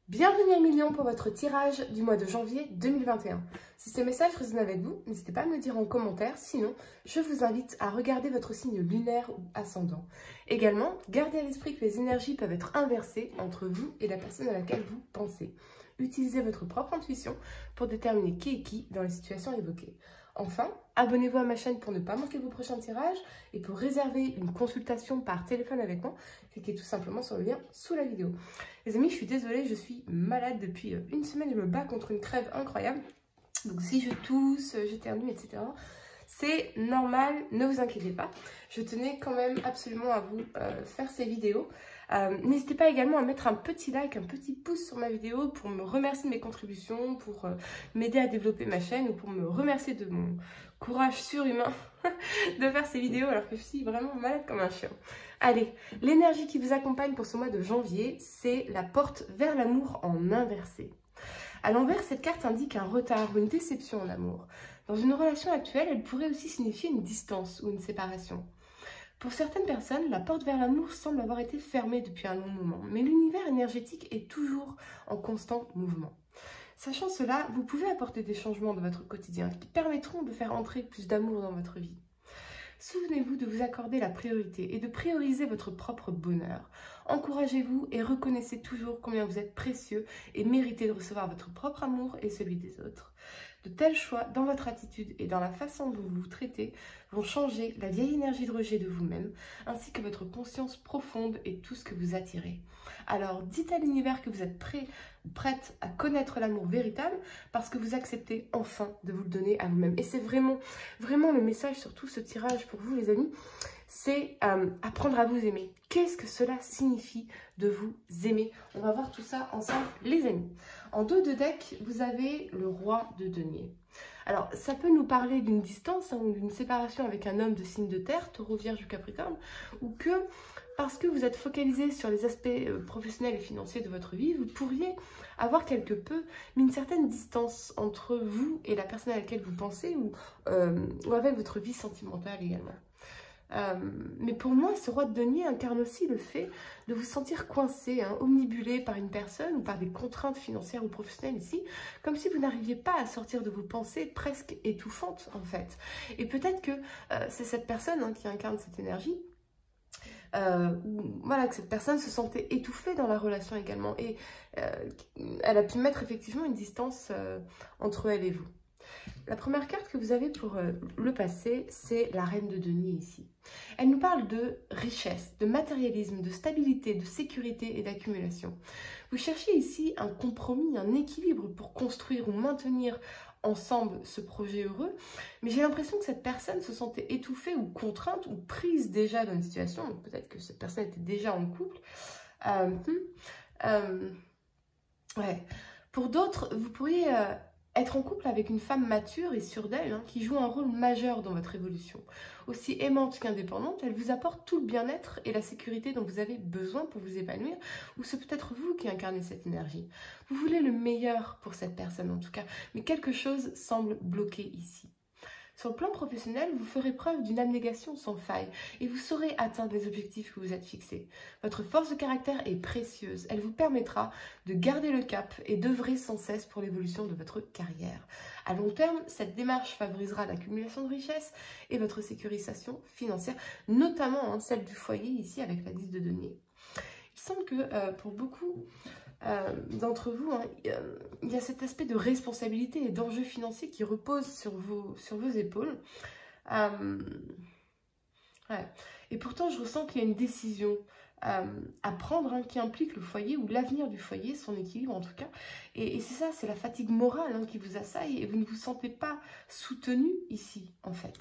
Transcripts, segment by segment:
Bienvenue à Million pour votre tirage du mois de janvier 2021. Si ce message résonne avec vous, n'hésitez pas à me le dire en commentaire. Sinon, je vous invite à regarder votre signe lunaire ou ascendant. Également, gardez à l'esprit que les énergies peuvent être inversées entre vous et la personne à laquelle vous pensez. Utilisez votre propre intuition pour déterminer qui est qui dans les situations évoquées. Enfin, abonnez-vous à ma chaîne pour ne pas manquer vos prochains tirages et pour réserver une consultation par téléphone avec moi, cliquez tout simplement sur le lien sous la vidéo. Les amis, je suis désolée, je suis malade depuis une semaine, je me bats contre une crève incroyable. Donc si je tousse, j'éternue, etc., c'est normal, ne vous inquiétez pas. Je tenais quand même absolument à vous faire ces vidéos. N'hésitez pas également à mettre un petit like, un petit pouce sur ma vidéo pour me remercier de mes contributions, pour m'aider à développer ma chaîne ou pour me remercier de mon courage surhumain de faire ces vidéos alors que je suis vraiment malade comme un chien. Allez, l'énergie qui vous accompagne pour ce mois de janvier, c'est la porte vers l'amour en inversé. À l'envers, cette carte indique un retard ou une déception en amour. Dans une relation actuelle, elle pourrait aussi signifier une distance ou une séparation. Pour certaines personnes, la porte vers l'amour semble avoir été fermée depuis un long moment, mais l'univers énergétique est toujours en constant mouvement. Sachant cela, vous pouvez apporter des changements dans votre quotidien qui permettront de faire entrer plus d'amour dans votre vie. Souvenez-vous de vous accorder la priorité et de prioriser votre propre bonheur. Encouragez-vous et reconnaissez toujours combien vous êtes précieux et méritez de recevoir votre propre amour et celui des autres. De tels choix dans votre attitude et dans la façon dont vous vous traitez vont changer la vieille énergie de rejet de vous-même, ainsi que votre conscience profonde et tout ce que vous attirez. Alors dites à l'univers que vous êtes prête à connaître l'amour véritable parce que vous acceptez enfin de vous le donner à vous-même. Et c'est vraiment le message sur tout ce tirage pour vous les amis, c'est apprendre à vous aimer. Qu'est-ce que cela signifie de vous aimer? On va voir tout ça ensemble les amis. En dos de deck, vous avez le roi de denier. Alors, ça peut nous parler d'une distance ou d'une séparation avec un homme de signe de terre, taureau, vierge ou capricorne, ou que parce que vous êtes focalisé sur les aspects professionnels et financiers de votre vie, vous pourriez avoir quelque peu une certaine distance entre vous et la personne à laquelle vous pensez ou avec votre vie sentimentale également. Mais pour moi, ce roi de denier incarne aussi le fait de vous sentir coincé, omnibulé par une personne ou par des contraintes financières ou professionnelles ici, comme si vous n'arriviez pas à sortir de vos pensées presque étouffantes en fait. Et peut-être que c'est cette personne qui incarne cette énergie, voilà, que cette personne se sentait étouffée dans la relation également et elle a pu mettre effectivement une distance entre elle et vous. La première carte que vous avez pour le passé, c'est la reine de denier ici. Elle nous parle de richesse, de matérialisme, de stabilité, de sécurité et d'accumulation. Vous cherchez ici un compromis, un équilibre pour construire ou maintenir ensemble ce projet heureux, mais j'ai l'impression que cette personne se sentait étouffée ou contrainte ou prise déjà dans une situation, peut-être que cette personne était déjà en couple. Ouais. Pour d'autres, vous pourriez être en couple avec une femme mature et sûre d'elle, qui joue un rôle majeur dans votre évolution. Aussi aimante qu'indépendante, elle vous apporte tout le bien-être et la sécurité dont vous avez besoin pour vous épanouir, ou c'est peut-être vous qui incarnez cette énergie. Vous voulez le meilleur pour cette personne en tout cas, mais quelque chose semble bloqué ici. Sur le plan professionnel, vous ferez preuve d'une abnégation sans faille et vous saurez atteindre les objectifs que vous êtes fixés. Votre force de caractère est précieuse. Elle vous permettra de garder le cap et d'œuvrer sans cesse pour l'évolution de votre carrière. À long terme, cette démarche favorisera l'accumulation de richesses et votre sécurisation financière, notamment celle du foyer ici avec la 10 de denier. Il semble que pour beaucoup d'entre vous, il y a cet aspect de responsabilité et d'enjeux financiers qui repose sur vos épaules. Ouais. Et pourtant, je ressens qu'il y a une décision à prendre qui implique le foyer ou l'avenir du foyer, son équilibre en tout cas. Et c'est ça, c'est la fatigue morale qui vous assaille et vous ne vous sentez pas soutenu ici en fait.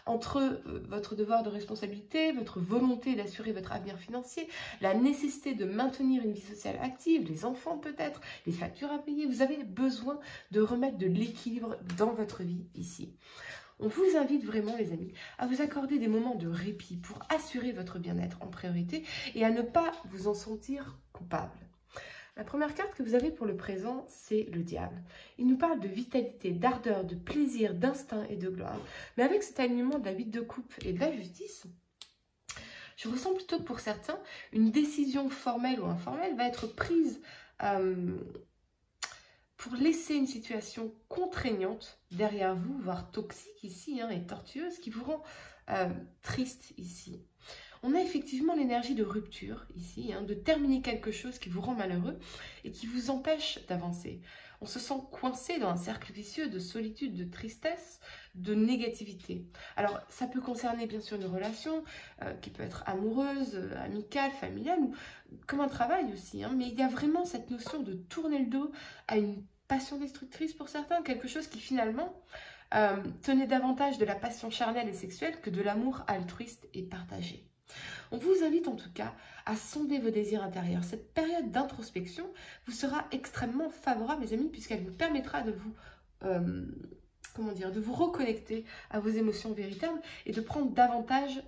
Entre votre devoir de responsabilité, votre volonté d'assurer votre avenir financier, la nécessité de maintenir une vie sociale active, les enfants peut-être, les factures à payer, vous avez besoin de remettre de l'équilibre dans votre vie ici. On vous invite vraiment les amis à vous accorder des moments de répit pour assurer votre bien-être en priorité et à ne pas vous en sentir coupable. La première carte que vous avez pour le présent, c'est le diable. Il nous parle de vitalité, d'ardeur, de plaisir, d'instinct et de gloire. Mais avec cet alignement de la 8 de coupe et de la justice, je ressens plutôt que pour certains, une décision formelle ou informelle va être prise pour laisser une situation contraignante derrière vous, voire toxique ici, et tortueuse, qui vous rend triste ici. On a effectivement l'énergie de rupture ici, de terminer quelque chose qui vous rend malheureux et qui vous empêche d'avancer. On se sent coincé dans un cercle vicieux de solitude, de tristesse, de négativité. Alors, ça peut concerner bien sûr une relation qui peut être amoureuse, amicale, familiale, ou comme un travail aussi. Mais il y a vraiment cette notion de tourner le dos à une passion destructrice pour certains, quelque chose qui finalement tenait davantage de la passion charnelle et sexuelle que de l'amour altruiste et partagé. On vous invite en tout cas à sonder vos désirs intérieurs. Cette période d'introspection vous sera extrêmement favorable, les amis, puisqu'elle vous permettra de vous, de vous reconnecter à vos émotions véritables et de prendre davantage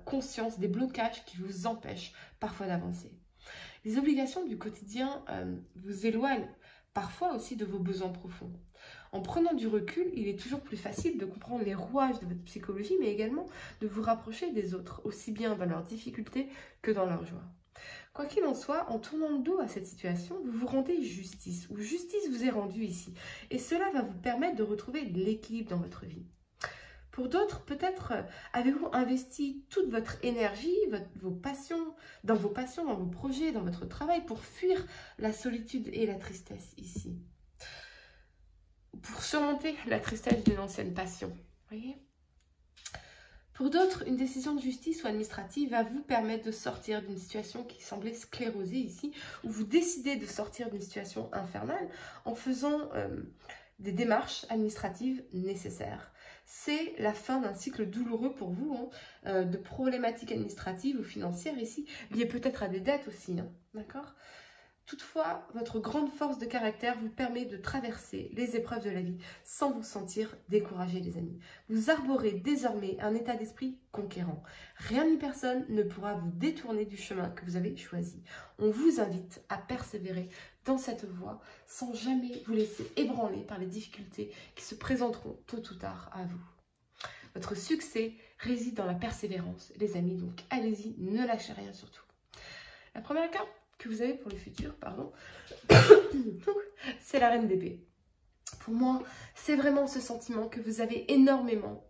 conscience des blocages qui vous empêchent parfois d'avancer. Les obligations du quotidien vous éloignent parfois aussi de vos besoins profonds. En prenant du recul, il est toujours plus facile de comprendre les rouages de votre psychologie, mais également de vous rapprocher des autres, aussi bien dans leurs difficultés que dans leurs joies. Quoi qu'il en soit, en tournant le dos à cette situation, vous vous rendez justice, ou justice vous est rendue ici. Et cela va vous permettre de retrouver de l'équilibre dans votre vie. Pour d'autres, peut-être avez-vous investi toute votre énergie, vos passions, dans vos projets, dans votre travail, pour fuir la solitude et la tristesse ici. Pour surmonter la tristesse d'une ancienne passion. Voyez ? Pour d'autres, une décision de justice ou administrative va vous permettre de sortir d'une situation qui semblait sclérosée ici, où vous décidez de sortir d'une situation infernale en faisant des démarches administratives nécessaires. C'est la fin d'un cycle douloureux pour vous, de problématiques administratives ou financières ici, liées peut-être à des dettes aussi, d'accord ? Toutefois, votre grande force de caractère vous permet de traverser les épreuves de la vie sans vous sentir découragé, les amis. Vous arborez désormais un état d'esprit conquérant. Rien ni personne ne pourra vous détourner du chemin que vous avez choisi. On vous invite à persévérer dans cette voie sans jamais vous laisser ébranler par les difficultés qui se présenteront tôt ou tard à vous. Votre succès réside dans la persévérance, les amis, donc allez-y, ne lâchez rien surtout. La première carte que vous avez pour le futur, c'est la reine d'épée. Pour moi, c'est vraiment ce sentiment que vous avez énormément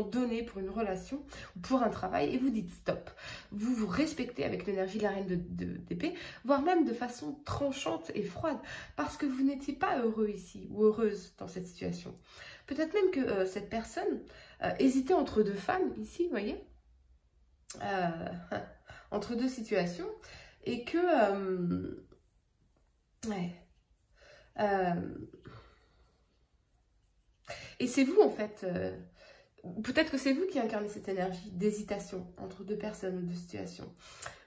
donné pour une relation ou pour un travail et vous dites stop. Vous vous respectez avec l'énergie de la reine d'épée, voire même de façon tranchante et froide parce que vous n'étiez pas heureux ici ou heureuse dans cette situation. Peut-être même que cette personne hésitait entre deux femmes ici, vous voyez, entre deux situations. Et que, et c'est vous en fait, peut-être que c'est vous qui incarnez cette énergie d'hésitation entre deux personnes ou deux situations.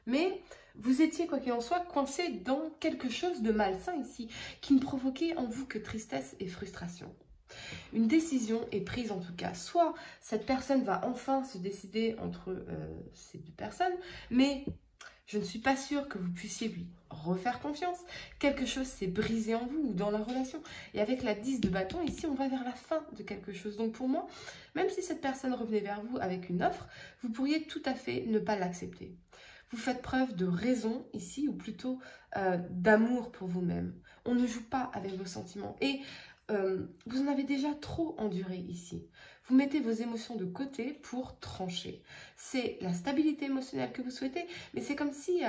Mais vous étiez, quoi qu'il en soit, coincé dans quelque chose de malsain ici, qui ne provoquait en vous que tristesse et frustration. Une décision est prise en tout cas. Soit cette personne va enfin se décider entre ces deux personnes, mais je ne suis pas sûre que vous puissiez lui refaire confiance. Quelque chose s'est brisé en vous ou dans la relation. Et avec la 10 de bâton, ici, on va vers la fin de quelque chose. Donc pour moi, même si cette personne revenait vers vous avec une offre, vous pourriez tout à fait ne pas l'accepter. Vous faites preuve de raison ici, ou plutôt d'amour pour vous-même. On ne joue pas avec vos sentiments. Et vous en avez déjà trop enduré ici. Vous mettez vos émotions de côté pour trancher. C'est la stabilité émotionnelle que vous souhaitez, mais c'est comme si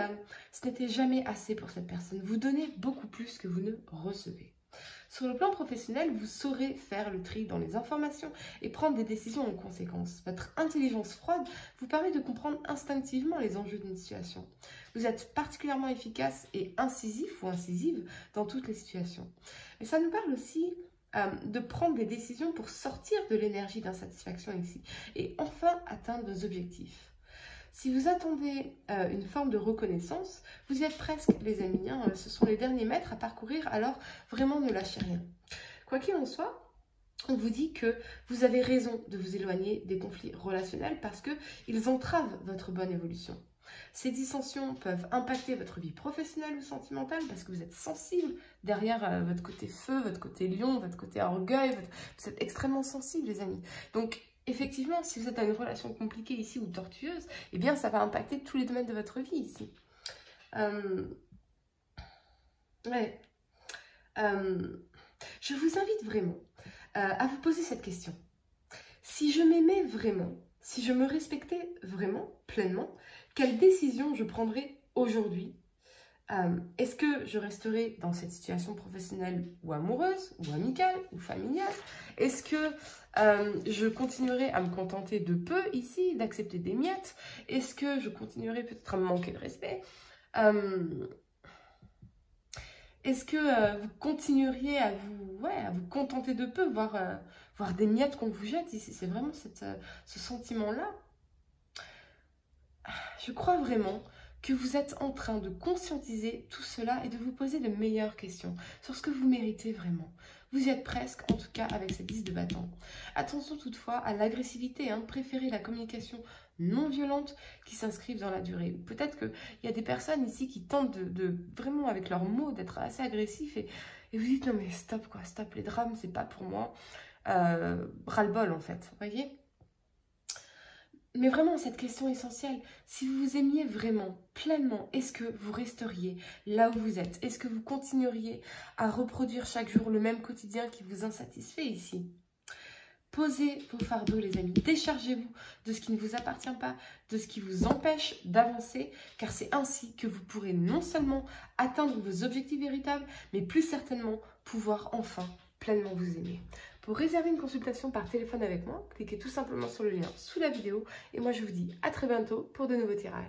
ce n'était jamais assez pour cette personne. Vous donnez beaucoup plus que vous ne recevez. Sur le plan professionnel, vous saurez faire le tri dans les informations et prendre des décisions en conséquence. Votre intelligence froide vous permet de comprendre instinctivement les enjeux d'une situation. Vous êtes particulièrement efficace et incisif ou incisive dans toutes les situations. Mais ça nous parle aussi de prendre des décisions pour sortir de l'énergie d'insatisfaction ici et enfin atteindre vos objectifs. Si vous attendez une forme de reconnaissance, vous y êtes presque, les amis. Ce sont les derniers mètres à parcourir, alors vraiment ne lâchez rien. Quoi qu'il en soit, on vous dit que vous avez raison de vous éloigner des conflits relationnels parce qu'ils entravent votre bonne évolution. Ces dissensions peuvent impacter votre vie professionnelle ou sentimentale parce que vous êtes sensible derrière votre côté feu, votre côté lion, votre côté orgueil. Vous êtes extrêmement sensible, les amis. Donc, effectivement, si vous êtes dans une relation compliquée ici ou tortueuse, eh bien, ça va impacter tous les domaines de votre vie ici. Ouais. Je vous invite vraiment à vous poser cette question. Si je m'aimais vraiment, si je me respectais vraiment, pleinement, quelle décision je prendrais aujourd'hui? Est-ce que je resterai dans cette situation professionnelle ou amoureuse, ou amicale, ou familiale? Est-ce que je continuerai à me contenter de peu ici, d'accepter des miettes? Est-ce que je continuerai peut-être à me manquer de respect? Est-ce que vous continueriez à vous contenter de peu, voire des miettes qu'on vous jette ici? C'est vraiment ce sentiment-là. Je crois vraiment que vous êtes en train de conscientiser tout cela et de vous poser de meilleures questions sur ce que vous méritez vraiment. Vous y êtes presque, en tout cas avec cette 10 de bâton. Attention toutefois à l'agressivité, préférez la communication non violente qui s'inscrive dans la durée. Peut-être qu'il y a des personnes ici qui tentent de vraiment avec leurs mots d'être assez agressifs et vous dites non mais stop quoi, stop, les drames c'est pas pour moi. Ras-le-bol en fait, vous voyez? Mais vraiment, cette question essentielle, si vous vous aimiez vraiment, pleinement, est-ce que vous resteriez là où vous êtes? Est-ce que vous continueriez à reproduire chaque jour le même quotidien qui vous insatisfait ici? Posez vos fardeaux, les amis. Déchargez-vous de ce qui ne vous appartient pas, de ce qui vous empêche d'avancer, car c'est ainsi que vous pourrez non seulement atteindre vos objectifs véritables, mais plus certainement pouvoir enfin pleinement vous aimer. Pour réserver une consultation par téléphone avec moi, cliquez tout simplement sur le lien sous la vidéo et moi je vous dis à très bientôt pour de nouveaux tirages.